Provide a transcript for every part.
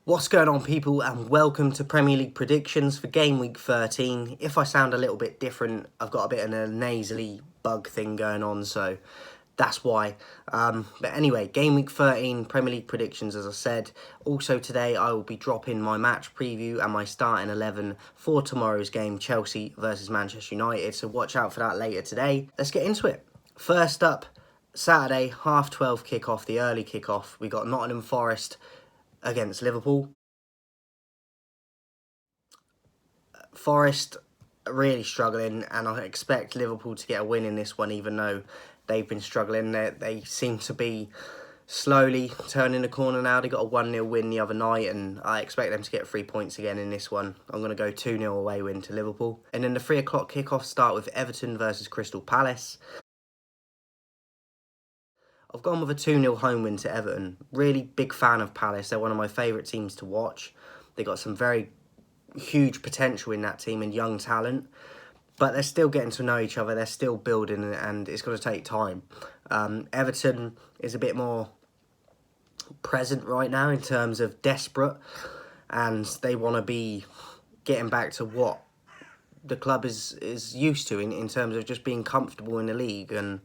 What's going on, people, and welcome to Premier League predictions for Game Week 13. If I sound a little bit different, I've got a bit of a nasally bug thing going on, so that's why. But anyway, Game Week 13 Premier League predictions, as I said. Also today, I will be dropping my match preview and my starting 11 for tomorrow's game, Chelsea versus Manchester United. So watch out for that later today. Let's get into it. First up, Saturday, 12:30 kickoff, the early kickoff. We got Nottingham Forest against Liverpool. Forest really struggling, and I expect Liverpool to get a win in this one, even though they've been struggling. They seem to be slowly turning the corner now. They got a 1-0 win the other night, and I expect them to get 3 points again in this one. I'm going to go 2-0 away win to Liverpool. And then the 3 o'clock kickoff start with Everton versus Crystal Palace. I've gone with a 2-0 home win to Everton. Really big fan of Palace. They're one of my favourite teams to watch. They got some very huge potential in that team and young talent, but they're still getting to know each other. They're still building, and it's going to take time. Everton is a bit more present right now in terms of desperate, and they want to be getting back to what the club is used to in terms of just being comfortable in the league. And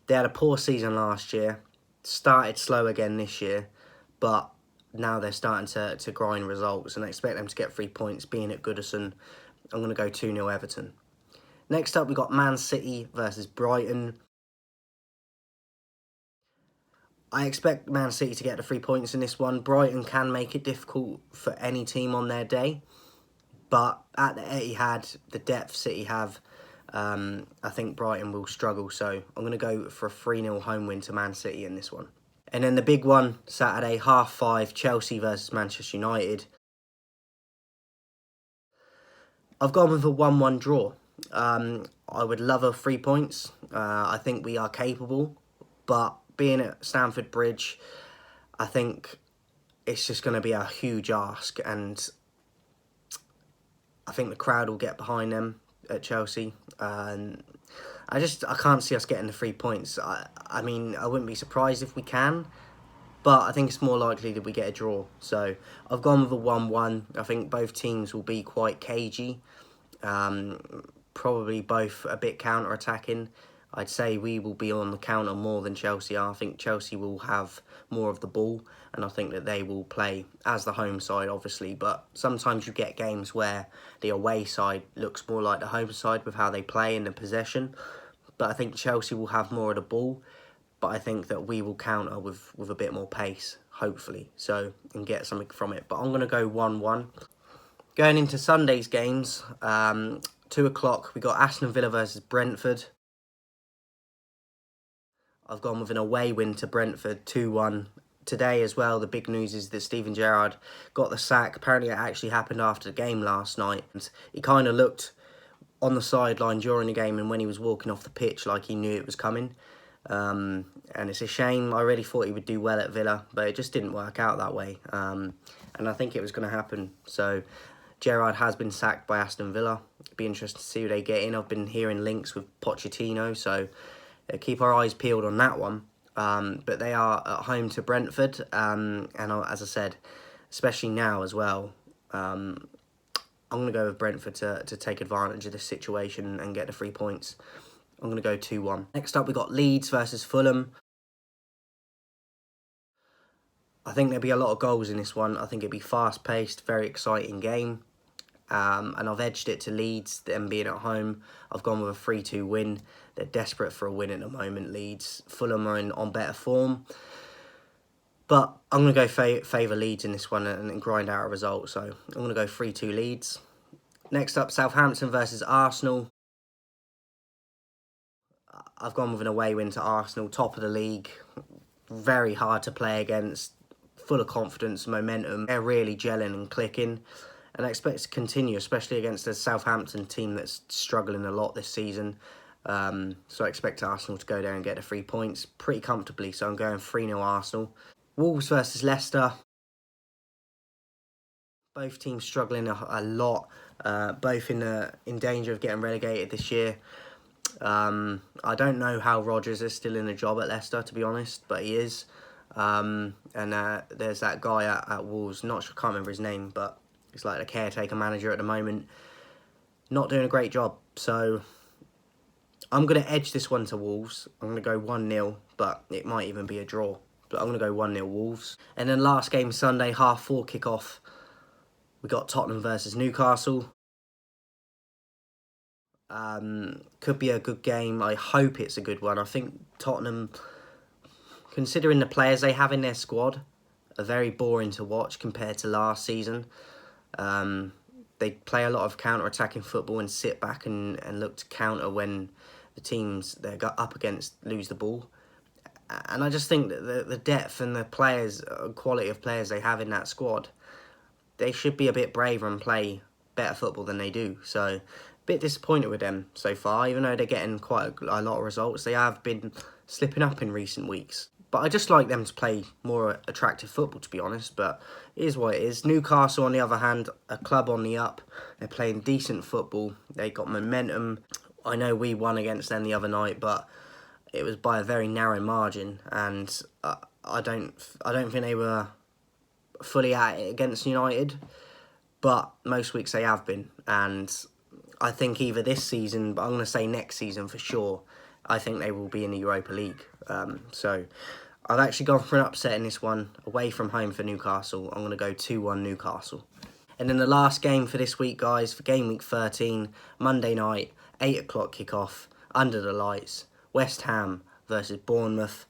they had a poor season last year, started slow again this year, but now they're starting to grind results, and I expect them to get 3 points being at Goodison. I'm going to go 2-0 Everton. Next up, we got Man City versus Brighton. I expect Man City to get the 3 points in this one. Brighton can make it difficult for any team on their day, but at the Etihad, the depth City have, I think Brighton will struggle, so I'm going to go for a 3-0 home win to Man City in this one. And then the big one, Saturday, 5:30, Chelsea versus Manchester United. I've gone with a 1-1 draw. I would love a 3 points. I think we are capable, but being at Stamford Bridge, I think it's just going to be a huge ask, and I think the crowd will get behind them at Chelsea. I can't see us getting the 3 points. I mean, I wouldn't be surprised if we can, but I think it's more likely that we get a draw. So I've gone with a 1-1. I think both teams will be quite cagey. Probably both a bit counter-attacking. I'd say we will be on the counter more than Chelsea are. I think Chelsea will have more of the ball, and I think that they will play as the home side, obviously. But sometimes you get games where the away side looks more like the home side with how they play and the possession. But I think Chelsea will have more of the ball, but I think that we will counter with a bit more pace, hopefully, and get something from it. But I'm going to go 1-1. Going into Sunday's games, 2 o'clock, we got Aston Villa versus Brentford. I've gone with an away win to Brentford, 2-1. Today as well, the big news is that Steven Gerrard got the sack. Apparently it actually happened after the game last night. He kind of looked on the sideline during the game, and when he was walking off the pitch, like he knew it was coming. And it's a shame. I really thought he would do well at Villa, but it just didn't work out that way. And I think it was going to happen. So Gerrard has been sacked by Aston Villa. It'd be interesting to see who they get in. I've been hearing links with Pochettino, so keep our eyes peeled on that one. But they are at home to Brentford, and as I said, especially now as well, I'm going to go with Brentford to take advantage of this situation and get the 3 points. I'm going to go 2-1. Next up, we got Leeds versus Fulham. I think there'll be a lot of goals in this one. I think it'll be fast-paced, very exciting game. And I've edged it to Leeds, them being at home. I've gone with a 3-2 win. They're desperate for a win at the moment, Leeds. Fulham are on better form. But I'm going to go favour Leeds in this one and grind out a result. So I'm going to go 3-2 Leeds. Next up, Southampton versus Arsenal. I've gone with an away win to Arsenal, top of the league. Very hard to play against. Full of confidence, momentum. They're really gelling and clicking. And I expect to continue, especially against a Southampton team that's struggling a lot this season. So I expect Arsenal to go there and get the 3 points pretty comfortably. So I'm going 3-0 Arsenal. Wolves versus Leicester. Both teams struggling a lot. Both in danger of getting relegated this year. I don't know how Rodgers is still in a job at Leicester, to be honest, but he is. There's that guy at Wolves, not sure, can't remember his name, but he's like the caretaker manager at the moment. Not doing a great job. So I'm going to edge this one to Wolves. I'm going to go 1-0, but it might even be a draw. But I'm going to go 1-0 Wolves. And then last game Sunday, 4:30 kickoff. We got Tottenham versus Newcastle. Could be a good game. I hope it's a good one. I think Tottenham, considering the players they have in their squad, are very boring to watch compared to last season. They play a lot of counter-attacking football and sit back and look to counter when the teams they're up against lose the ball. And I just think that the depth and the players, quality of players they have in that squad, they should be a bit braver and play better football than they do. So, a bit disappointed with them so far. Even though they're getting quite a lot of results, they have been slipping up in recent weeks. But I just like them to play more attractive football, to be honest. But it is what it is. Newcastle, on the other hand, a club on the up. They're playing decent football. They got momentum. I know we won against them the other night, but it was by a very narrow margin. And I don't think they were fully at it against United. But most weeks they have been. And I think either this season, but I'm going to say next season for sure, I think they will be in the Europa League. So I've actually gone for an upset in this one, away from home for Newcastle. I'm going to go 2-1 Newcastle. And then the last game for this week, guys, for Game Week 13, Monday night, 8 o'clock kickoff, under the lights, West Ham versus Bournemouth.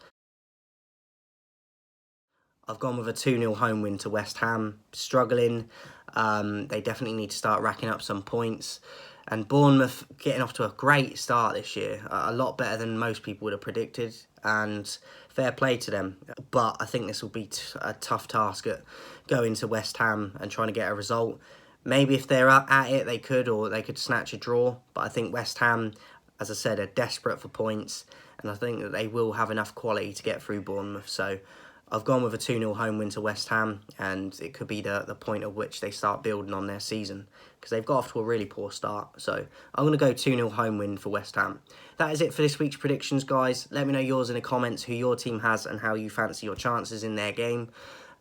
I've gone with a 2-0 home win to West Ham. Struggling. They definitely need to start racking up some points. And Bournemouth getting off to a great start this year. A lot better than most people would have predicted. And fair play to them. But I think this will be a tough task at going to West Ham and trying to get a result. Maybe if they're at it, they could, or they could snatch a draw. But I think West Ham, as I said, are desperate for points. And I think that they will have enough quality to get through Bournemouth. So I've gone with a 2-0 home win to West Ham, and it could be the point at which they start building on their season, because they've got off to a really poor start. So I'm going to go 2-0 home win for West Ham. That is it for this week's predictions, guys. Let me know yours in the comments, who your team has and how you fancy your chances in their game.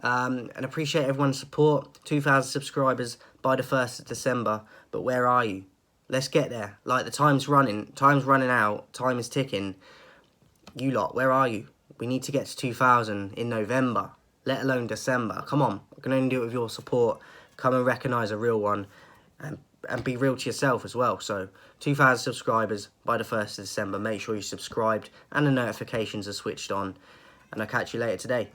And appreciate everyone's support. 2,000 subscribers by the 1st of December, but where are you? Let's get there. Like, the time's running out, time is ticking. You lot, where are you? We need to get to 2,000 in November, let alone December. Come on, I can only do it with your support. Come and recognise a real one, and be real to yourself as well. So 2,000 subscribers by the 1st of December. Make sure you're subscribed and the notifications are switched on. And I'll catch you later today.